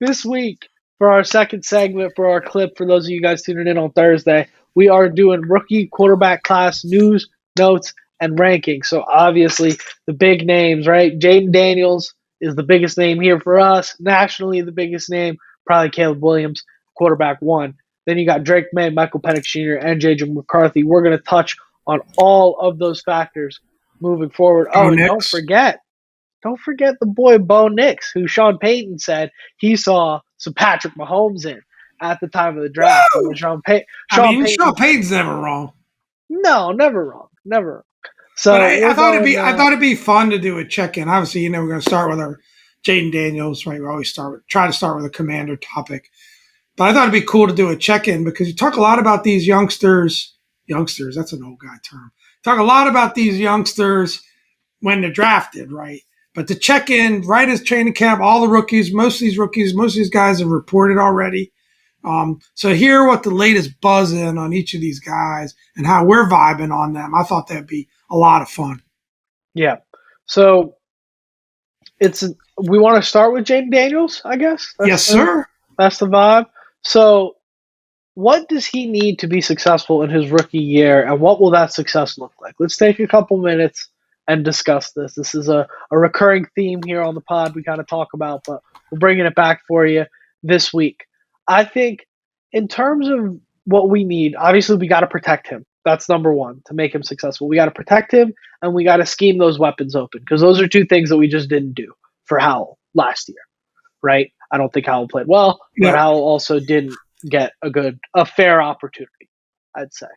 this week for our second segment for our clip, for those of you guys tuning in on Thursday, we are doing rookie quarterback class news, notes, and rankings. So obviously the big names, right? Jayden Daniels is the biggest name here for us. Nationally, the biggest name, probably Caleb Williams, quarterback one. Then you got Drake May, Michael Penix Jr., and J.J. McCarthy. We're going to touch on all of those factors moving forward. Oh, and don't forget the boy Bo Nix, who Sean Payton said he saw some Patrick Mahomes in at the time of the draft. Woo! Sean Sean Payton, Payton's never wrong. no, never wrong, never wrong. But So we're going. I thought it'd be fun to do a check-in. Obviously, we're going to start with our Jayden Daniels, right? We always try to start with a commander topic. But I thought it'd be cool to do a check-in because you talk a lot about these youngsters. Youngsters, that's an old guy term. Talk a lot about these youngsters when they're drafted, right? But to check in right as training camp, all the rookies, most of these guys have reported already. So hear what the latest buzz in on each of these guys and how we're vibing on them. I thought that'd be a lot of fun. Yeah. So we want to start with Jayden Daniels, I guess. Yes, sir. That's the vibe. So what does he need to be successful in his rookie year, and what will that success look like? Let's take a couple minutes and discuss this. This is a recurring theme here on the pod we kind of talk about, but we're bringing it back for you this week. I think in terms of what we need, obviously we got to protect him. That's number one to make him successful. We got to protect him, and we got to scheme those weapons open, because those are two things that we just didn't do for Howell last year, right? I don't think Howell played well, but Howell also didn't get a fair opportunity, I'd say.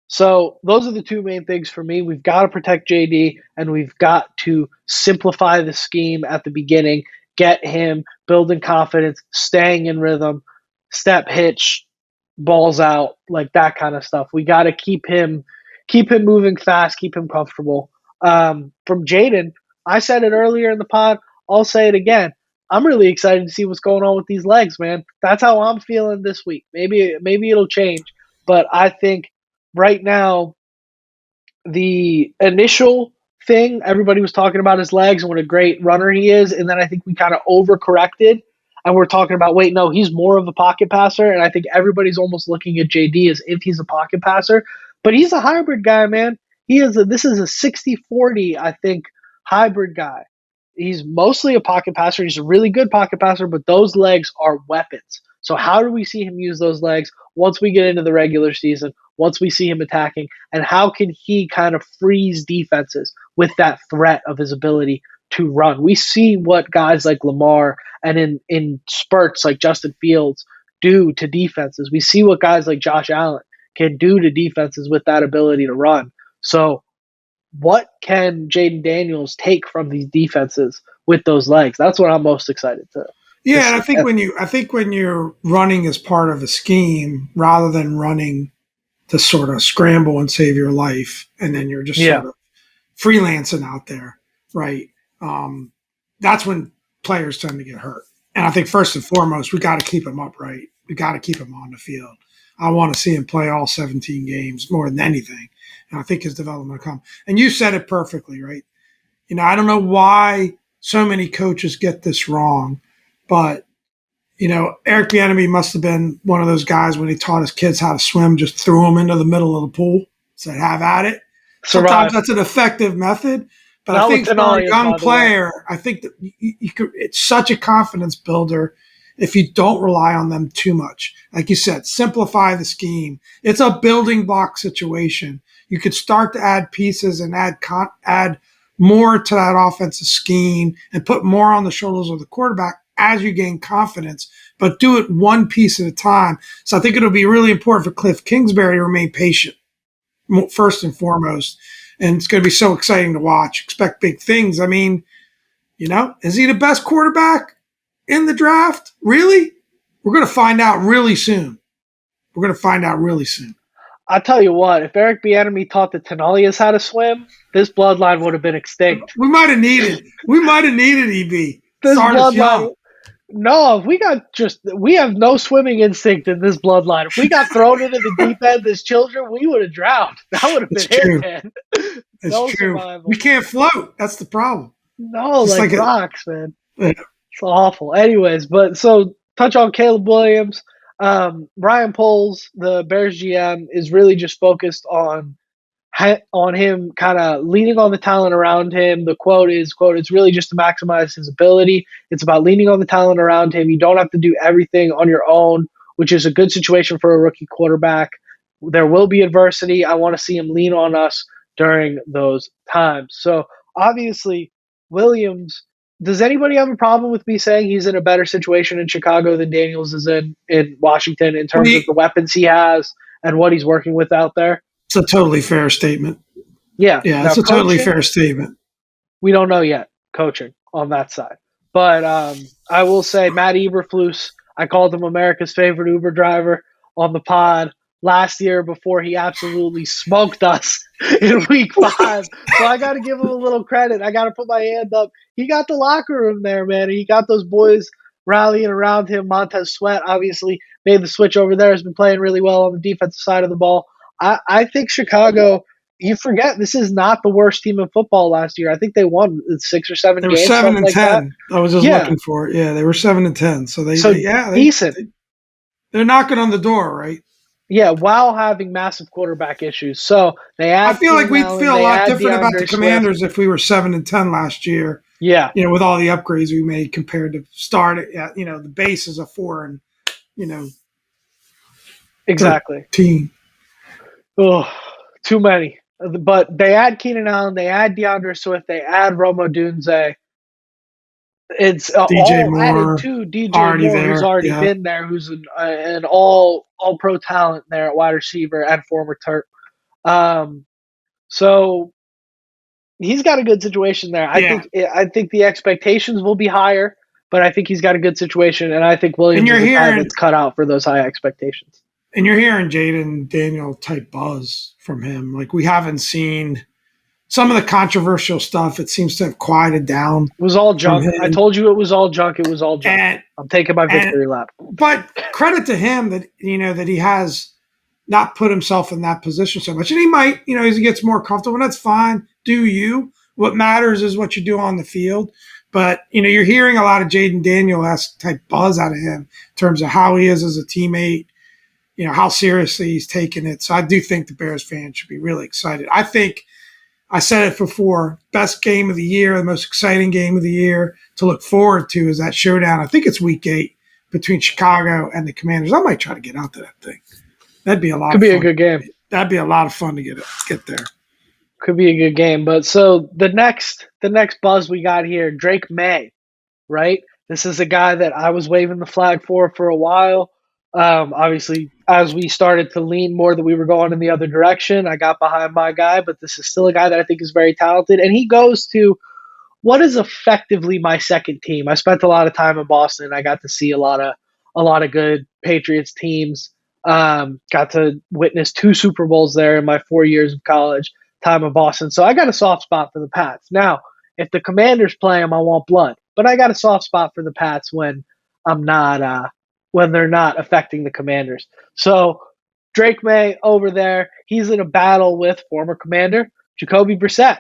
So those are the two main things for me. We've got to protect JD, and we've got to simplify the scheme at the beginning, get him building confidence, staying in rhythm, step hitch, balls out, like that kind of stuff. We got to keep him moving fast, keep him comfortable. From Jayden, I said it earlier in the pod, I'll say it again. I'm really excited to see what's going on with these legs, man. That's how I'm feeling this week. Maybe it'll change, but I think right now the initial thing everybody was talking about his legs and what a great runner he is, and then I think we kind of overcorrected and we're talking about, wait, no, he's more of a pocket passer, and I think everybody's almost looking at JD as if he's a pocket passer, but he's a hybrid guy, man. This is a 60-40, I think, hybrid guy. He's mostly a pocket passer. He's a really good pocket passer, but those legs are weapons. So how do we see him use those legs once we get into the regular season, once we see him attacking, and how can he kind of freeze defenses with that threat of his ability to run? We see what guys like Lamar and in spurts like Justin Fields do to defenses. We see what guys like Josh Allen can do to defenses with that ability to run. So what can Jayden Daniels take from these defenses with those legs? That's what I'm most excited to. Yeah, and I think when you're running as part of a scheme rather than running to sort of scramble and save your life, and then you're just sort of freelancing out there, right? That's when players tend to get hurt. And I think first and foremost, we got to keep him upright. We got to keep him on the field. I want to see him play all 17 games more than anything. And I think his development will come. And you said it perfectly, right? I don't know why so many coaches get this wrong, but, Eric Bieniemy must have been one of those guys when he taught his kids how to swim, just threw them into the middle of the pool, said, have at it. Sometimes that's an effective method. But I think for a young player, I think that it's such a confidence builder if you don't rely on them too much. Like you said, simplify the scheme. It's a building block situation. You could start to add pieces and add more to that offensive scheme and put more on the shoulders of the quarterback as you gain confidence, but do it one piece at a time. So I think it'll be really important for Cliff Kingsbury to remain patient, first and foremost. And it's going to be so exciting to watch. Expect big things. I mean, is he the best quarterback in the draft? Really? We're going to find out really soon. I'll tell you what, if Eric Bieniemy taught the Tenalias how to swim, this bloodline would have been extinct. We might have needed EB. This bloodline. No, we have no swimming instinct in this bloodline. If we got thrown into the deep end as children, we would have drowned. That would have been it, man. It's true. Survival. We can't float. That's the problem. No, like rocks, man. Yeah. It's awful. Anyways, but so touch on Caleb Williams. Ryan Poles, the Bears GM, is really just focused on him kind of leaning on the talent around him. The quote is, quote, it's really just to maximize his ability. It's about leaning on the talent around him. You don't have to do everything on your own, which is a good situation for a rookie quarterback. There will be adversity. I want to see him lean on us during those times. So obviously, Williams, does anybody have a problem with me saying he's in a better situation in Chicago than Daniels is in Washington in terms of the weapons he has and what he's working with out there? It's a totally fair statement. Yeah. Yeah, Now it's a totally coaching, fair statement. we don't know yet. Coaching on that side, but I will say Matt Eberflus. I called him America's favorite Uber driver on the pod last year before he absolutely smoked us in week 5. So I got to give him a little credit. I got to put my hand up. He got the locker room there, man. He got those boys rallying around him. Montez Sweat obviously made the switch over there. Has been playing really well on the defensive side of the ball. I think Chicago, you forget this is not the worst team in football last year. I think they won 6 or 7 They were games, 7 and like 10. that. I was just Yeah, looking for it. Yeah, they were 7 and 10. So decent. they're knocking on the door, right? Yeah, while having massive quarterback issues. So they I add feel like Keenan we'd Allen, feel a they lot add different about the DeAndre Swift. Commanders if we were 7 and 10 last year. Yeah, With all the upgrades we made compared to start at, the base is a 4 and you know exactly. 13. Oh, too many. But they add Keenan Allen, they add DeAndre Swift, they add Roma Dunze. It's DJ all added Moore to DJ already Moore, who's there. already Yeah. been there, who's an all pro talent there at wide receiver and former Terp. So he's got a good situation there. I think the expectations will be higher, but I think he's got a good situation, and I think Williams is a guy that's cut out for those high expectations. And you're hearing Jayden Daniel type buzz from him. Like we haven't seen some of the controversial stuff. It seems to have quieted down. It was all junk. I told you it was all junk. It was all junk. I'm taking my victory lap. But credit to him that that he has not put himself in that position so much. And he might, as he gets more comfortable, and that's fine. Do you? What matters is what you do on the field. But, you're hearing a lot of Jayden Daniel-esque type buzz out of him in terms of how he is as a teammate, how seriously he's taking it. So I do think the Bears fans should be really excited. I think I said it before, best game of the year, the most exciting game of the year to look forward to is that showdown. I think it's week 8 between Chicago and the Commanders. I might try to get out to that thing. That'd be a lot. Could be a good game. That'd be a lot of fun to get there. Could be a good game. But so the next buzz we got here, Drake May, right? This is a guy that I was waving the flag for a while. Obviously, as we started to lean more that we were going in the other direction, I got behind my guy. But this is still a guy that I think is very talented, and he goes to what is effectively my second team. I spent a lot of time in Boston. I got to see a lot of good Patriots teams. Got to witness 2 Super Bowls there in my 4 years of college time in Boston. So I got a soft spot for the Pats. Now, if the Commanders play them, I want blood. But I got a soft spot for the Pats when when they're not affecting the Commanders. So Drake May over there, he's in a battle with former Commander Jacoby Brissett.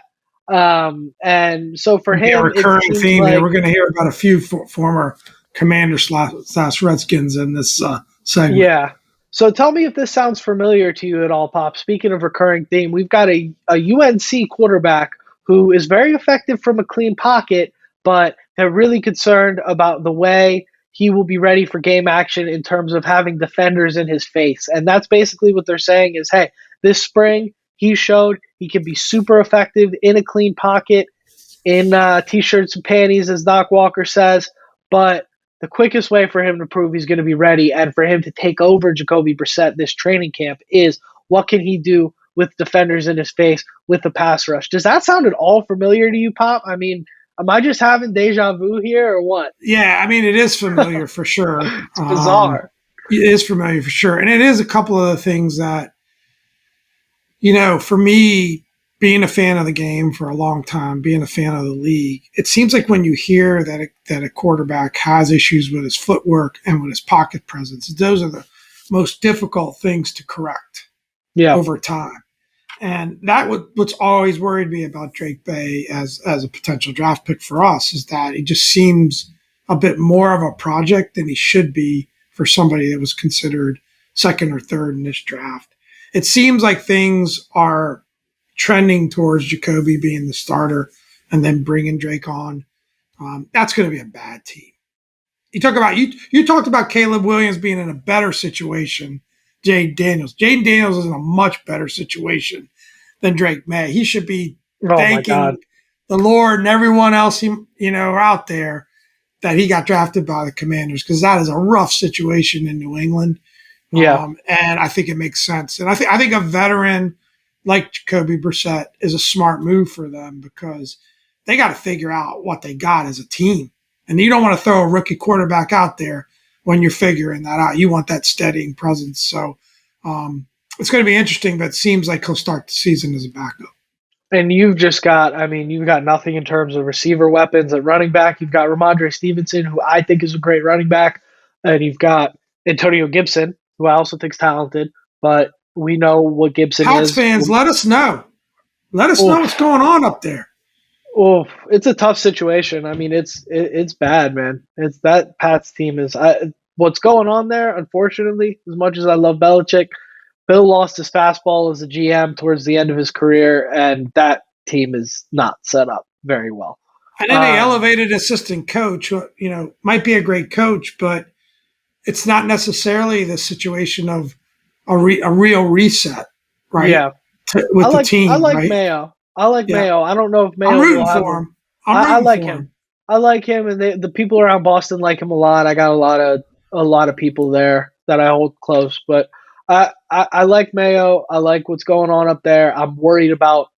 And so for him, a recurring theme like, here. We're going to hear about a few former Commander / Redskins in this segment. Yeah. So tell me if this sounds familiar to you at all, Pop. Speaking of recurring theme, we've got a UNC quarterback who is very effective from a clean pocket, but they're really concerned about the way he will be ready for game action in terms of having defenders in his face. And that's basically what they're saying is, hey, this spring he showed he can be super effective in a clean pocket, in T-shirts and panties, as Doc Walker says, but the quickest way for him to prove he's going to be ready and for him to take over Jacoby Brissett this training camp is what can he do with defenders in his face with the pass rush. Does that sound at all familiar to you, Pop? I mean, am I just having deja vu here or what? Yeah, I mean, it is familiar for sure. It's bizarre. It is familiar for sure. And it is a couple of the things that, for me, being a fan of the game for a long time, being a fan of the league, it seems like when you hear that a quarterback has issues with his footwork and with his pocket presence, those are the most difficult things to correct over time. And what's always worried me about Drake May as a potential draft pick for us is that he just seems a bit more of a project than he should be for somebody that was considered second or third in this draft. It seems like things are trending towards Jacoby being the starter and then bringing Drake on. That's going to be a bad team. You talked about Caleb Williams being in a better situation. Jayden Daniels is in a much better situation than Drake May. He should be Oh my God. thanking the Lord and everyone else out there that he got drafted by the Commanders, because that is a rough situation in New England. Yeah. And I think it makes sense. And I think a veteran like Jacoby Brissett is a smart move for them, because they got to figure out what they got as a team. And you don't want to throw a rookie quarterback out there when you're figuring that out. You want that steadying presence. So it's going to be interesting, but it seems like he'll start the season as a backup. And you've got nothing in terms of receiver weapons at running back. You've got Ramondre Stevenson, who I think is a great running back. And you've got Antonio Gibson, who I also think is talented. But we know what Gibson Pats is. fans, let us know. Let us know what's going on up there. Oh, it's a tough situation. I mean, it's bad, man. It's that Pats team is what's going on there. Unfortunately, as much as I love Belichick, Bill lost his fastball as a GM towards the end of his career, and that team is not set up very well. And then they elevated assistant coach, might be a great coach, but it's not necessarily the situation of a real reset, right? Yeah, with the team. I like right? Mayo. I like Mayo. I don't know if Mayo. I'm rooting for him. I like him. I like him, and the people around Boston like him a lot. I got a lot of people there that I hold close, but I like Mayo. I like what's going on up there. I'm worried about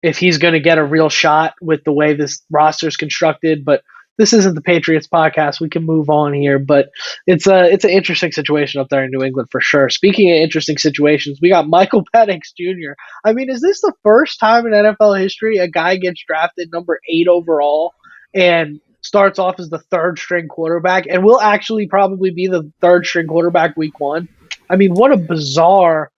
if he's going to get a real shot with the way this roster is constructed, but this isn't the Patriots podcast. We can move on here, but it's an interesting situation up there in New England for sure. Speaking of interesting situations, we got Michael Penix Jr. I mean, is this the first time in NFL history a guy gets drafted number 8 overall and starts off as the third string quarterback and will actually probably be the third string quarterback week 1? I mean, what a bizarre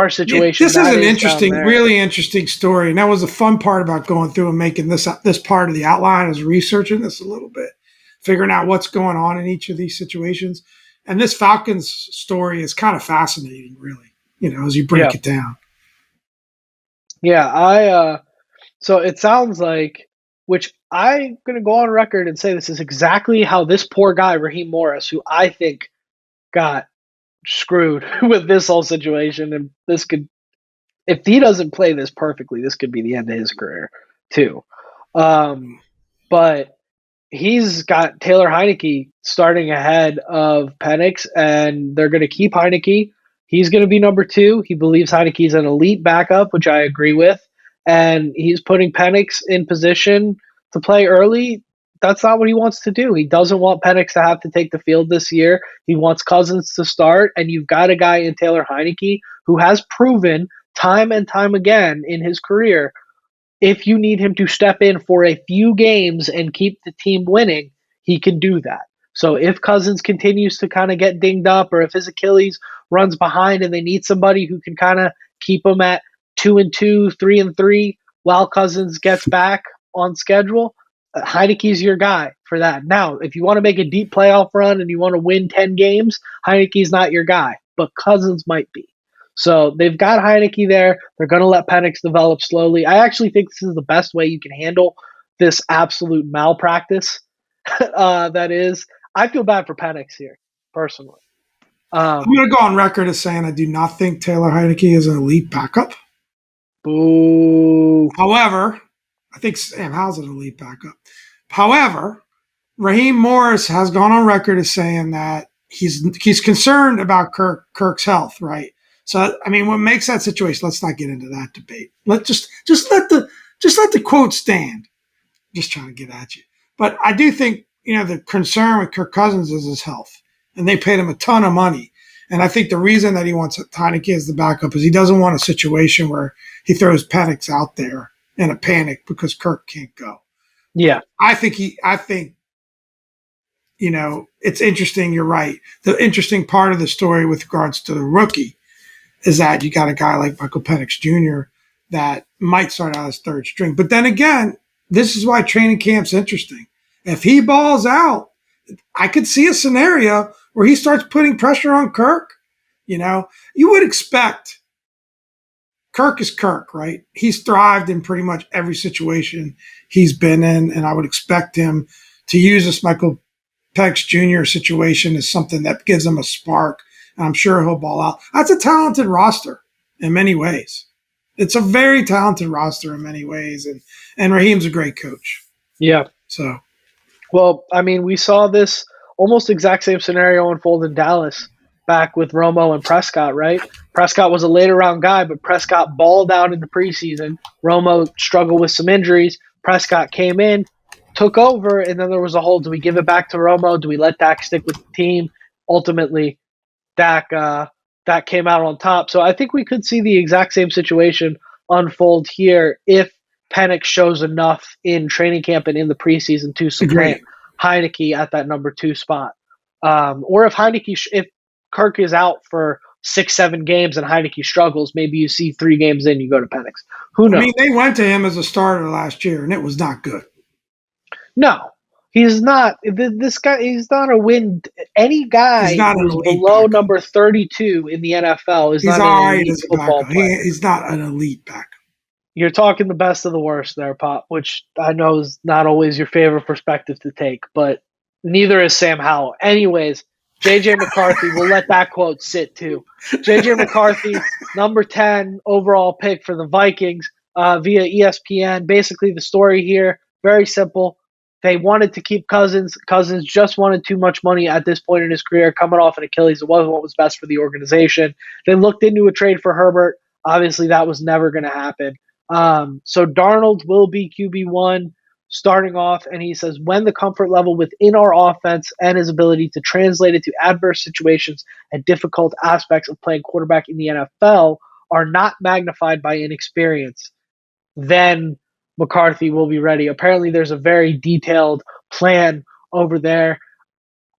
situation. This is an interesting, really interesting story. And that was the fun part about going through and making this part of the outline, is researching this a little bit, figuring out what's going on in each of these situations. And this Falcons story is kind of fascinating, really, as you break it down. Yeah, so it sounds like, which I'm going to go on record and say this is exactly how this poor guy, Raheem Morris, who I think got screwed with this whole situation, and this could, if he doesn't play this perfectly, this could be the end of his career too. But he's got Taylor Heineke starting ahead of Penix, and they're going to keep Heineke. He's going to be number 2. He believes Heineke's an elite backup, which I agree with, and he's putting Penix in position to play early. That's not what he wants to do. He doesn't want Penix to have to take the field this year. He wants Cousins to start, and you've got a guy in Taylor Heineke who has proven time and time again in his career, if you need him to step in for a few games and keep the team winning, he can do that. So if Cousins continues to kind of get dinged up, or if his Achilles runs behind and they need somebody who can kind of keep him at 2-2, 3-3 while Cousins gets back on schedule, Heineke's your guy for that. Now, if you want to make a deep playoff run and you want to win 10 games, Heineke's not your guy, but Cousins might be. So they've got Heineke there. They're going to let Penix develop slowly. I actually think this is the best way you can handle this absolute malpractice. That is, I feel bad for Penix here, personally. I'm going to go on record as saying I do not think Taylor Heineke is an elite backup. Boo. However, I think Sam Howell's an elite backup. However, Raheem Morris has gone on record as saying that he's concerned about Kirk's health, right? So, I mean, what makes that situation? Let's not get into that debate. Let just let the quote stand. Just trying to get at you, but I do think the concern with Kirk Cousins is his health, and they paid him a ton of money. And I think the reason that he wants Heineke as the backup is he doesn't want a situation where he throws Penix out there in a panic because Kirk can't go. Yeah, I think it's interesting. You're right. The interesting part of the story with regards to the rookie is that you got a guy like Michael Penix Jr. that might start out as third string. But then again, this is why training camp's interesting. If he balls out I could see a scenario where he starts putting pressure on Kirk. You would expect Kirk is Kirk, right? He's thrived in pretty much every situation he's been in, and I would expect him to use this Michael Penix Jr. situation as something that gives him a spark. And I'm sure he'll ball out. That's a talented roster in many ways. It's a very talented roster in many ways, and Raheem's a great coach. Yeah. So, well, I mean, we saw this almost exact same scenario unfold in Dallas back with Romo and Prescott, right? Prescott was a later round guy, but Prescott balled out in the preseason. Romo struggled with some injuries. Prescott came in, took over, and then there was a whole, do we give it back to Romo? Do we let Dak stick with the team? Ultimately, Dak came out on top. So I think we could see the exact same situation unfold here if Penix shows enough in training camp and in the preseason to supplant Heineke at that number 2 spot. Or if Kirk is out for 6-7 games and Heineke struggles, maybe you see 3 games in, you go to Penix. Who knows? I mean, they went to him as a starter last year, and it was not good. No, he's not. This guy, he's not a win. Any guy who's below backup. number 32 in the NFL is he's not all an right elite as a football backup. player. He's not an elite backup. You're talking the best of the worst there, Pop, which I know is not always your favorite perspective to take, but neither is Sam Howell. Anyways, J.J. McCarthy, we'll let that quote sit too. J.J. McCarthy, number 10 overall pick for the Vikings via ESPN. Basically, the story here, very simple. They wanted to keep Cousins. Cousins just wanted too much money at this point in his career, coming off an Achilles. It wasn't what was best for the organization. They looked into a trade for Herbert. Obviously, that was never going to happen. So Darnold will be QB1 starting off, and he says when the comfort level within our offense and his ability to translate it to adverse situations and difficult aspects of playing quarterback in the NFL are not magnified by inexperience, then McCarthy will be ready. Apparently, there's a very detailed plan over there.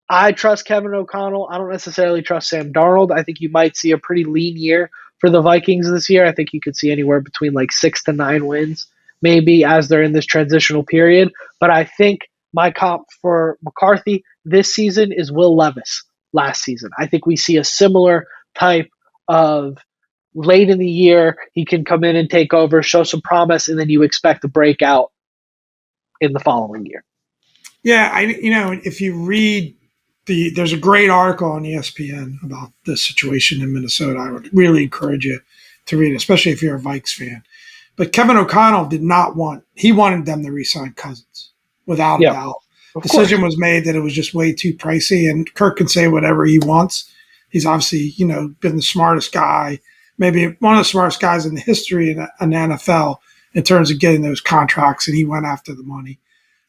I trust Kevin O'Connell. I don't necessarily trust Sam Darnold. I think you might see a pretty lean year for the Vikings this year. I think you could see anywhere between like 6 to 9 wins, maybe, as they're in this transitional period. But I think my comp for McCarthy this season is Will Levis last season. I think we see a similar type of late in the year, he can come in and take over, show some promise, and then you expect a breakout in the following year. Yeah, if you read there's a great article on ESPN about this situation in Minnesota. I would really encourage you to read it, especially if you're a Vikes fan. But Kevin O'Connell wanted them to re-sign Cousins without a doubt. Decision was made that it was just way too pricey, and Kirk can say whatever he wants. He's obviously, been the smartest guy, maybe one of the smartest guys in the history in the NFL in terms of getting those contracts, and he went after the money.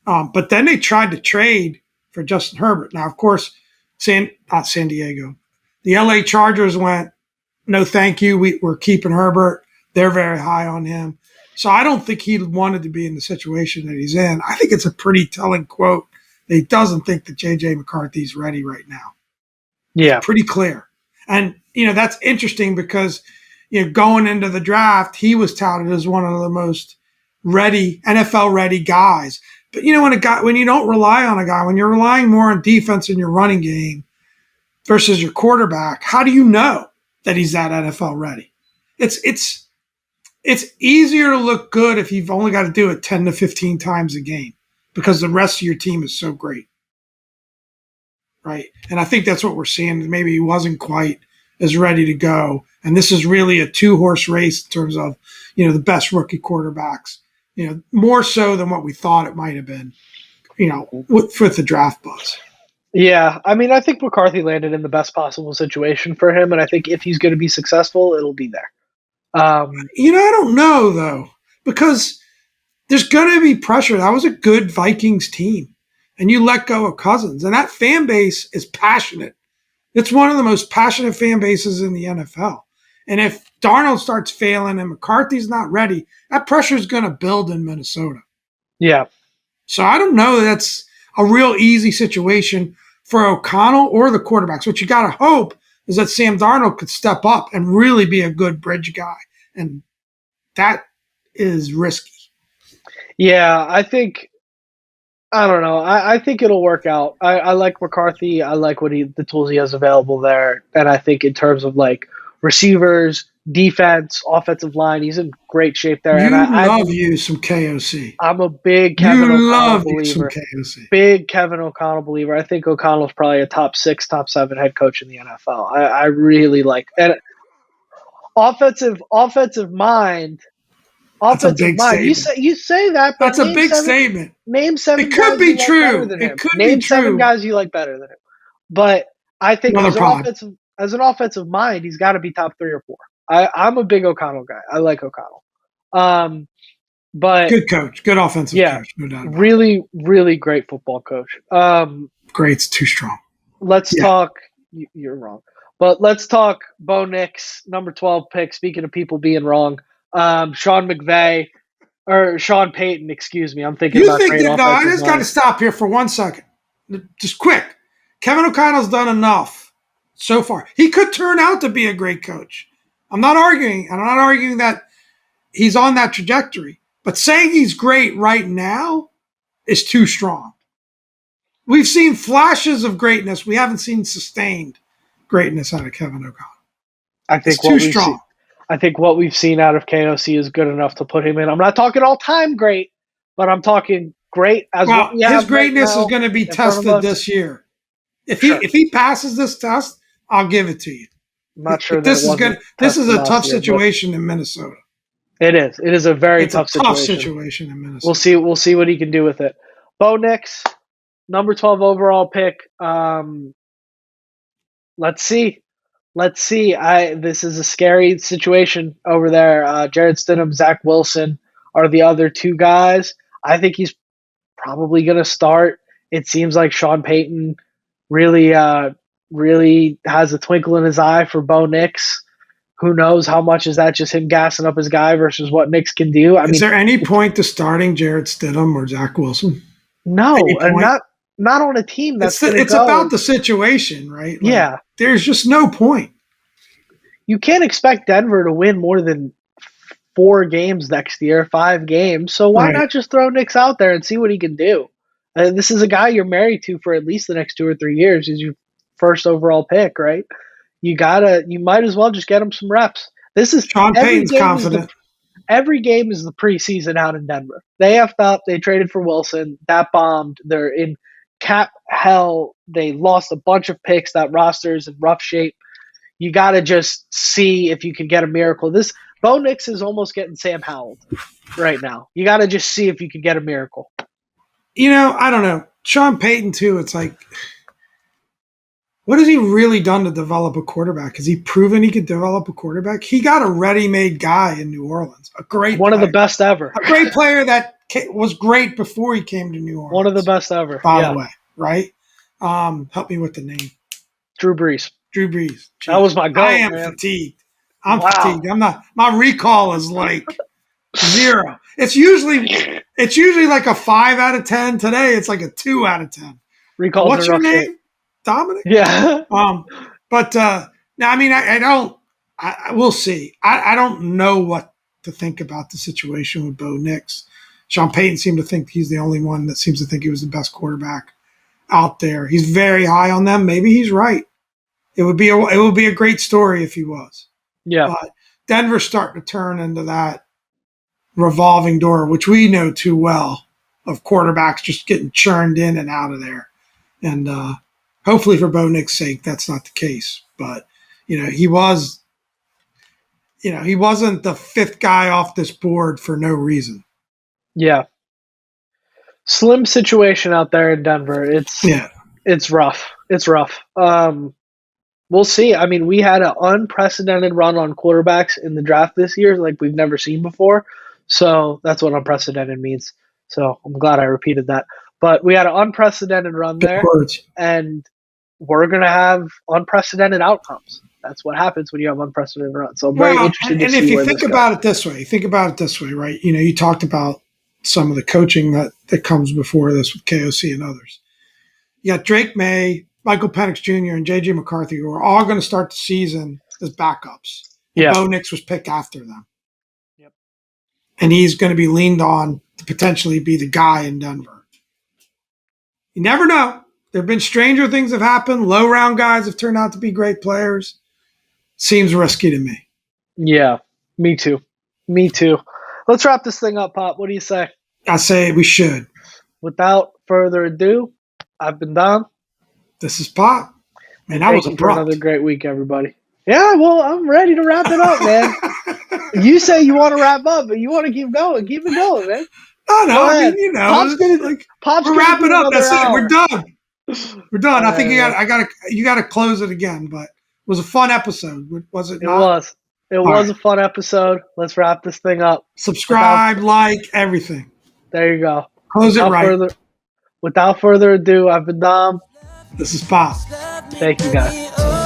But then they tried to trade for Justin Herbert. Now, of course, not San Diego. The LA Chargers went, no, thank you. We're keeping Herbert. They're very high on him. So I don't think he wanted to be in the situation that he's in. I think it's a pretty telling quote that he doesn't think that J.J. McCarthy's ready right now. Yeah. It's pretty clear. And, that's interesting because, going into the draft, he was touted as one of the most NFL-ready guys. But when you don't rely on a guy, when you're relying more on defense in your running game versus your quarterback, how do you know that he's that NFL ready? It's easier to look good if you've only got to do it 10 to 15 times a game because the rest of your team is so great. Right? And I think that's what we're seeing. Maybe he wasn't quite as ready to go. And this is really a 2-horse race in terms of, the best rookie quarterbacks. More so than what we thought it might have been, with the draft buzz. Yeah, I mean, I think McCarthy landed in the best possible situation for him, and I think if he's going to be successful, it'll be there. I don't know, though, because there's going to be pressure. That was a good Vikings team, and you let go of Cousins, and that fan base is passionate. It's one of the most passionate fan bases in the NFL. And if Darnold starts failing and McCarthy's not ready, that pressure is going to build in Minnesota. Yeah. So I don't know that that's a real easy situation for O'Connell or the quarterbacks. What you got to hope is that Sam Darnold could step up and really be a good bridge guy. And that is risky. Yeah, I think I don't know. I think it'll work out. I like McCarthy. I like the tools he has available there, and I think in terms of like receivers, defense, offensive line, he's in great shape there. And You love you some KOC. I'm a big Kevin You O'Connell love you some believer. KOC. Big Kevin O'Connell believer. I think O'Connell's probably a top 6, top 7 head coach in the NFL. I really like and offensive mind. That's a Offensive big mind. statement. You say that, but That's a big statement. name It 7 could guys be you like better true. than It him. could be Name 7 true. guys you like better than him. But I think Another pod. as an offensive mind, he's got to be top 3 or 4. I'm a big O'Connell guy. I like O'Connell. But good coach, good offensive coach, no doubt about it. Really, really great football coach. Great's too strong. Let's talk. You're wrong, but let's talk Bo Nix, number 12 pick. Speaking of people being wrong, Sean McVay or Sean Payton, excuse me. I'm thinking You about think great that? No, I offensive just got to stop here for 1 second. Just quick. Kevin O'Connell's done enough so far. He could turn out to be a great coach. I'm not arguing. I'm not arguing that he's on that trajectory. But saying he's great right now is too strong. We've seen flashes of greatness. We haven't seen sustained greatness out of Kevin O'Connell. It's too strong. I think what we've seen out of KOC is good enough to put him in. I'm not talking all-time great, but I'm talking great as what we have. His greatness is going to be tested this year. If he passes this test, I'll give it to you. I'm not sure this is a tough situation in Minnesota. It is. It is a very tough situation in Minnesota. We'll see what he can do with it. Bo Nix, number 12 overall pick. Let's see. This is a scary situation over there. Jared Stidham, Zach Wilson are the other 2 guys. I think he's probably going to start. It seems like Sean Payton really has a twinkle in his eye for Bo Nix. Who knows how much is that just him gassing up his guy versus what Nix can do? Is there any point to starting Jared Stidham or Zach Wilson? No, and not on a team that's it's about the situation, right? Yeah. There's just no point. You can't expect Denver to win more than 4 games next year, 5 games. So why not just throw Nix out there and see what he can do? This is a guy you're married to for at least the next 2 or 3 years. He's your first overall pick, right? You might as well just get him some reps. This is Sean Payton's confident. Every game is the preseason out in Denver. They effed up. They traded for Wilson. That bombed. They're in cap hell. They lost a bunch of picks. That roster's in rough shape. You got to just see if you can get a miracle. This Bo Nix is almost getting Sam Howell right now. You got to just see if you can get a miracle. I don't know. Sean Payton, too, it's like, what has he really done to develop a quarterback? Has he proven he could develop a quarterback? He got a ready-made guy in New Orleans, one of the best ever. A great player that was great before he came to New Orleans. One of the best ever, by the way, right? Help me with the name. Drew Brees. Jeez. That was my goal. I am fatigued. I'm fatigued. I'm not. My recall is like 0. It's usually like a 5 out of 10. Today it's like a 2 out of 10. Recall. What's your name? Shape. Dominic? Yeah. But now, I mean, I don't. We'll see. I don't know what to think about the situation with Bo Nix. Sean Payton seemed to think he's the only one that seems to think he was the best quarterback out there. He's very high on them. Maybe he's right. It would be a great story if he was. Yeah. But Denver's starting to turn into that revolving door, which we know too well, of quarterbacks just getting churned in and out of there. And hopefully for Bo Nix's sake, that's not the case. But, he wasn't the 5th guy off this board for no reason. Yeah. Slim situation out there in Denver. It's rough. It's rough. We'll see. I mean, we had an unprecedented run on quarterbacks in the draft this year like we've never seen before. So that's what unprecedented means. So I'm glad I repeated that. But we had an unprecedented run there, and we're going to have unprecedented outcomes. That's what happens when you have unprecedented runs. So I'm very interested to see and if you where think about it this way, right? You talked about some of the coaching that comes before this with KOC and others. You got Drake May, Michael Penix Jr., and J.J. McCarthy, who are all going to start the season as backups. Yeah. Bo Nix was picked after them. Yep. And he's going to be leaned on to potentially be the guy in Denver. You never know. There have been stranger things have happened. Low round guys have turned out to be great players. Seems risky to me. Yeah, me too. Me too. Let's wrap this thing up, Pop. What do you say? I say we should. Without further ado, I've been Dom. This is Pop. Man, that was Thank you for another abrupt. great week, everybody. Yeah, well, I'm ready to wrap it up, man. You say you want to wrap up, but you want to keep going. Keep it going, man. No, Go I ahead. mean, Pop's it's gonna like Pop's we're gonna wrapping do up. another That's it. We're hour. done. We're done. All I think right, you gotta close it again, but it was a fun episode, was it it not? was. It All was right. a fun episode. Let's wrap this thing up. Without Subscribe, like, everything. there you go. Close it right. Without further ado, I've been Dom. This is Pop. Thank you, guys.